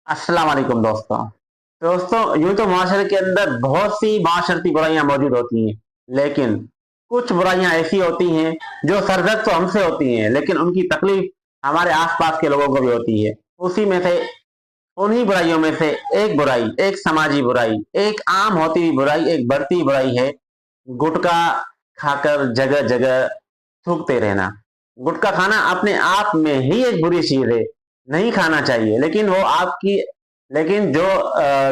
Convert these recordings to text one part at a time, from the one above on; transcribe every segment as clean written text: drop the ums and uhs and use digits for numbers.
अस्सलाम वालेकुम दोस्तों। दोस्तों, यूं तो माशरे के अंदर बहुत सी माशरती बुराइयां मौजूद होती हैं, लेकिन कुछ बुराइयां ऐसी होती हैं जो सरजद तो हमसे होती हैं, लेकिन उनकी तकलीफ हमारे आसपास के लोगों को भी होती है। उसी में से उन्हीं बुराइयों में से एक बुराई, एक समाजी बुराई, एक आम होती हुई बुराई, एक बढ़ती बुराई है गुटखा खाकर जगह जगह थूकते रहना। गुटखा खाना अपने आप में ही एक बुरी चीज है, नहीं खाना चाहिए। लेकिन जो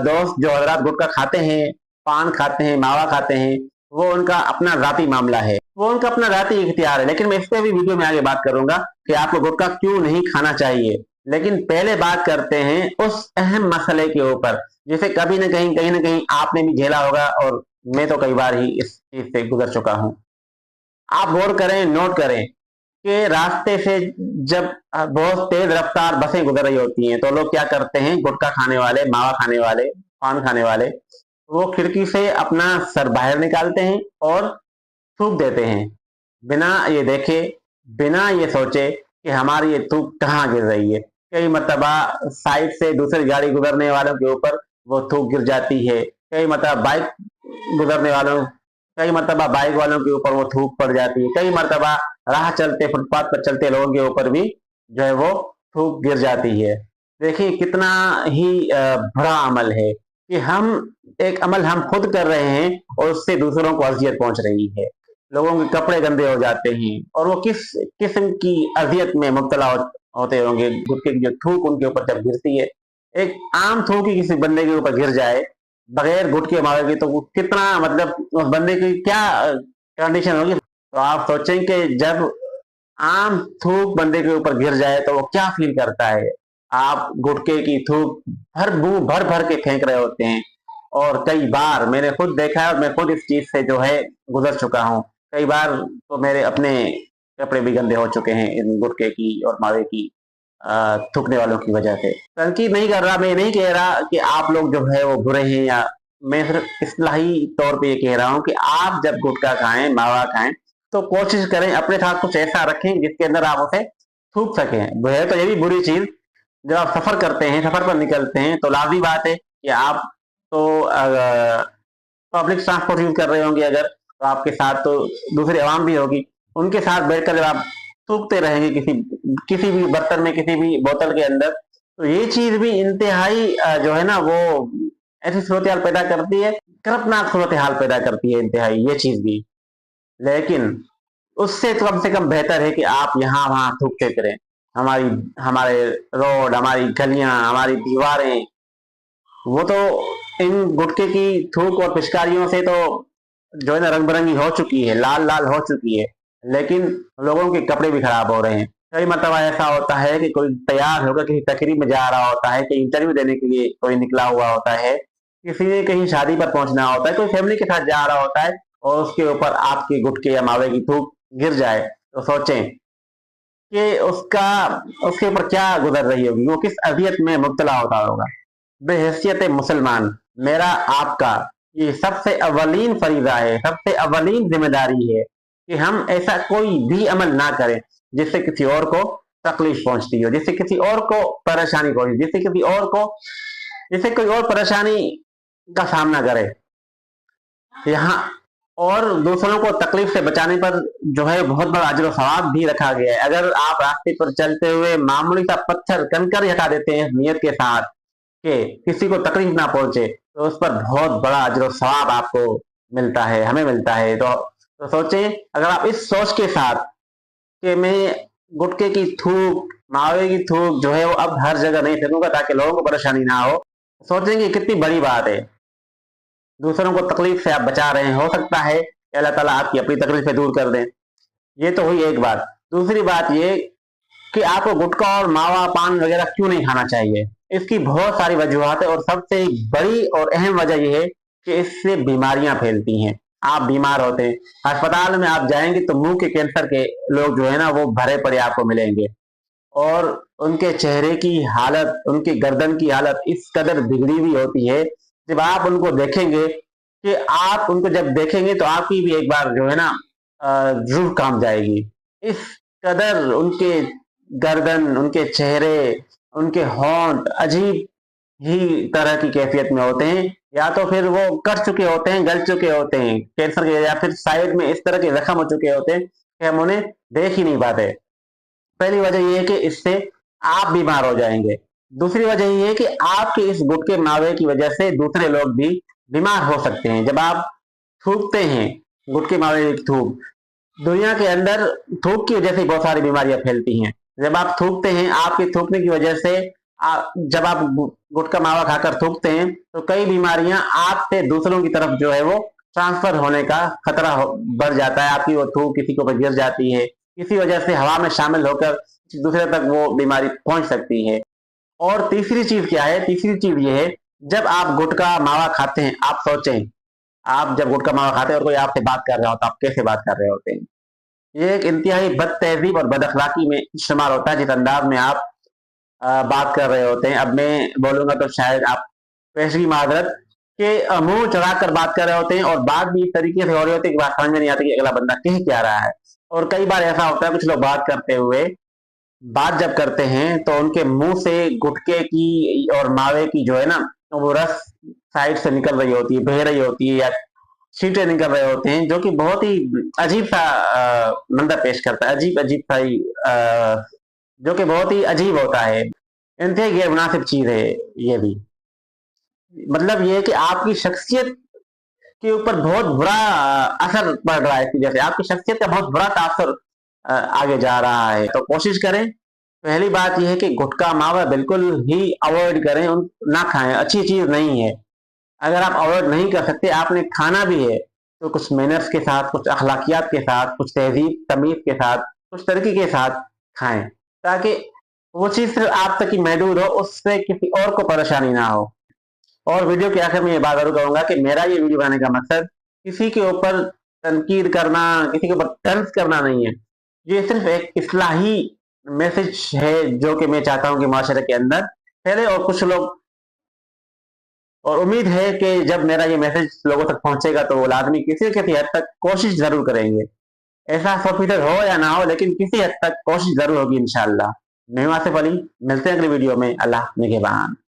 दोस्त जो हजरात गुटखा खाते हैं, पान खाते हैं, मावा खाते हैं, वो उनका अपना जाती मामला है, वो उनका अपना जाती इख्तियार है। लेकिन मैं इस पे भी वीडियो में आगे बात करूंगा कि आपको गुटखा क्यों नहीं खाना चाहिए। लेकिन पहले बात करते हैं उस अहम मसले के ऊपर जिसे कभी न कहीं, कहीं न कहीं आपने भी झेला होगा, और मैं तो कई बार ही इस चीज से गुजर चुका हूं। आप गौर करें, नोट करें कि रास्ते से जब बहुत तेज रफ्तार बसें गुजर रही होती हैं, तो लोग क्या करते हैं, गुटखा खाने वाले, मावा खाने वाले, पान खाने वाले, वो खिड़की से अपना सर बाहर निकालते हैं और थूक देते हैं, बिना ये देखे, बिना ये सोचे कि हमारी ये थूक कहाँ गिर रही है। कई मरतबा साइड से दूसरी गाड़ी गुजरने वालों के ऊपर वो थूक गिर जाती है। कई मरतबा बाइक गुजरने वालों कई मरतबा बाइक वालों के ऊपर वो थूक पड़ जाती है। कई मरतबा राह चलते, फुटपाथ पर चलते लोगों के ऊपर भी जो है वो थूक गिर जाती है। देखिए कितना ही बड़ा अमल है कि हम एक अमल हम खुद कर रहे हैं और उससे दूसरों को अजियत पहुंच रही है। लोगों के कपड़े गंदे हो जाते हैं और वो किस किस्म की अजियत में मुब्तला होते होंगे। गुटखे की जो थूक उनके ऊपर जब गिरती है, एक आम थूक ही किसी बंदे के ऊपर गिर जाए बगैर गुटके मारेगी, तो वो कितना, मतलब उस बंदे की क्या कंडीशन होगी। तो आप सोचें कि जब आम थूक बंदे के ऊपर गिर जाए तो वो क्या फील करता है। आप गुटके की थूक भर भर के फेंक रहे होते हैं, और कई बार मैंने खुद देखा है और मैं खुद इस चीज से जो है गुजर चुका हूँ। कई बार तो मेरे अपने कपड़े भी गंदे हो चुके हैं इन गुटके की और मावे की थूकने वालों की वजह से। तनकीद नहीं कर रहा, मैं नहीं कह रहा कि आप लोग जो है वो बुरे हैं, या मैं सिर्फ इस्लाही तौर पे ये कह रहा हूँ कि आप जब गुटखा खाएं, मावा खाएं, तो कोशिश करें अपने साथ कुछ ऐसा रखें जिसके अंदर आप उसे थूक सकें। वह तो ये भी बुरी चीज, जब आप सफर करते हैं, सफर पर निकलते हैं, तो लाजमी बात है कि आप तो पब्लिक ट्रांसपोर्ट यूज कर रहे होंगे, अगर तो आपके साथ तो दूसरी आवाम भी होगी। उनके साथ बैठकर जब आप थूकते रहेंगे किसी किसी भी बर्तन में, किसी भी बोतल के अंदर, तो ये चीज भी इंतहाई जो है ना वो ऐसी सूरत हाल पैदा करती है, करपनाक सूरत हाल पैदा करती है इंतहाई, ये चीज भी। लेकिन उससे तो कम से कम बेहतर है कि आप यहाँ वहां थूकते करें। हमारी हमारे रोड, हमारी गलियां, हमारी दीवारें, वो तो इन गुटखे की थूक और पिचकारियों से तो जो है ना रंग बिरंगी हो चुकी है, लाल लाल हो चुकी है। लेकिन लोगों के कपड़े भी खराब हो रहे हैं। कई मतलब ऐसा होता है कि कोई तैयार होकर किसी तकरीब में जा रहा होता है, कि इंटरव्यू देने के लिए कोई निकला हुआ होता है, किसी ने कहीं शादी पर पहुंचना होता है, कोई फैमिली के साथ जा रहा होता है, और उसके ऊपर आपके गुटके या मावे की थूक गिर जाए, तो सोचें कि उसका उसके ऊपर क्या गुजर रही होगी, वो किस अजियत में मुब्तला होता होगा। बेहैसियत मुसलमान, मेरा आपका ये सबसे अवलीन फरीजा है, सबसे अवलीन जिम्मेदारी है कि हम ऐसा कोई भी अमल ना करें जिससे किसी और को तकलीफ पहुंचती हो, जिससे किसी और को परेशानी पहुंची, जिससे कोई और परेशानी का सामना करे यहाँ। और दूसरों को तकलीफ से बचाने पर जो है बहुत बड़ा अजर सवाब भी रखा गया है। अगर आप रास्ते पर चलते हुए मामूली सा पत्थर, कंकर हटा देते हैं नियत के साथ कि किसी को तकलीफ ना पहुंचे, तो उस पर बहुत बड़ा अजर सवाब आपको मिलता है, हमें मिलता है। तो सोचें, अगर आप इस सोच के साथ कि मैं गुटखे की थूक, मावे की थूक जो है वो अब हर जगह नहीं फेंकूंगा ताकि लोगों को परेशानी ना हो, सोचेंगे कितनी बड़ी बात है। दूसरों को तकलीफ से आप बचा रहे हैं, हो सकता है कि अल्लाह ताला आपकी अपनी तकलीफें दूर कर दें। ये तो हुई एक बात। दूसरी बात ये कि आपको गुटखा और मावा, पान वगैरह क्यों नहीं खाना चाहिए। इसकी बहुत सारी वजूहत है, और सबसे बड़ी और अहम वजह यह है कि इससे बीमारियां फैलती हैं। आप बीमार होते हैं, अस्पताल में आप जाएंगे तो मुंह के कैंसर के लोग जो है ना वो भरे पड़े आपको मिलेंगे, और उनके चेहरे की हालत, उनकी गर्दन की हालत इस कदर बिगड़ी हुई होती है। जब आप उनको देखेंगे, कि आप उनको जब देखेंगे तो आपकी भी एक बार जो है ना रूह काम जाएगी। इस कदर उनके गर्दन, उनके चेहरे, उनके होंठ अजीब ही तरह की कैफियत में होते हैं, या तो फिर वो कर चुके होते हैं, गल चुके होते हैं कैंसर के, या फिर साइड में इस तरह के जख्म हो चुके होते हैं कि हम उन्हें देख ही नहीं पाते। पहली वजह ये है कि इससे आप बीमार हो जाएंगे। दूसरी वजह ये है कि आपके इस गुटके मावे की वजह से दूसरे लोग भी बीमार हो सकते हैं। जब आप थूकते हैं गुटके मावे की थूक, दुनिया के अंदर थूक की वजह से बहुत सारी बीमारियां फैलती हैं। जब आप थूकते हैं, आपके थूकने की वजह से जब आप गुटखा मावा खाकर थूकते हैं तो कई बीमारियां आपसे दूसरों की तरफ जो है वो ट्रांसफर होने का खतरा बढ़ जाता है। आपकी वो थूक किसी के ऊपर गिर जाती है, किसी वजह से हवा में शामिल होकर दूसरे तक वो बीमारी पहुंच सकती है। और तीसरी चीज क्या है? तीसरी चीज ये है, जब आप गुटखा मावा खाते हैं, आप सोचें, आप जब गुटखा मावा खाते हैं और कोई आपसे बात कर रहा होता है, आप कैसे बात कर रहे होते हैं? ये एक इंतहाई बद तहजीब और बद अखलाकी में शुमार होता है जिस अंदाज में आप बात कर रहे होते हैं। अब मैं बोलूंगा तो शायद आप पेशगी माजरत के मुंह चढ़ाकर बात कर रहे होते हैं, और बात भी इस तरीके से हो रही होती है कि बात समझ में नहीं आती कि अगला बंदा कह क्या रहा है। और कई बार ऐसा होता है, कुछ लोग बात करते हुए, बात जब करते हैं तो उनके मुंह से गुटके की और मावे की जो है ना, तो वो रस साइड से निकल रही होती है, बह रही होती है, या छींटे निकल रहे होते हैं, जो कि बहुत ही अजीब सा मंजर पेश करता है, अजीब अजीब सा ही जो कि बहुत ही अजीब होता है। इंतहाई गैर मुनासिब चीज है ये भी। मतलब ये है कि आपकी शख्सियत के ऊपर बहुत बुरा असर पड़ रहा है, इसकी वजह से आपकी शख्सियत का बहुत बुरा तासर आगे जा रहा है। तो कोशिश करें, पहली बात यह है कि गुटखा मावा बिल्कुल ही अवॉइड करें, ना खाएं, अच्छी चीज नहीं है। अगर आप अवॉइड नहीं कर सकते, आपने खाना भी है तो कुछ मैनर्स के साथ, कुछ अखलाकियात के साथ, कुछ तहजीब तमीज के साथ, कुछ तरीके के साथ खाएं, ताकि वो चीज सिर्फ आप तक ही महदूद हो, उससे किसी और को परेशानी ना हो। और वीडियो के आखिर में ये बात जरूर कहूंगा कि मेरा ये वीडियो बनाने का मकसद किसी के ऊपर तनकीद करना, किसी के ऊपर तंज करना नहीं है। ये सिर्फ एक इस्लाही मैसेज है जो कि मैं चाहता हूं कि माशरे के अंदर फैले, और कुछ लोग, और उम्मीद है कि जब मेरा ये मैसेज लोगों तक पहुंचेगा तो वो लाजमी किसी न किसी हद तक कोशिश जरूर करेंगे। ऐसा 100% हो या ना हो, लेकिन किसी हद तक कोशिश जरूर होगी इंशाअल्लाह। मैं हूं आसिफ अली, मिलते हैं अगली वीडियो में। अल्लाह निगहबान।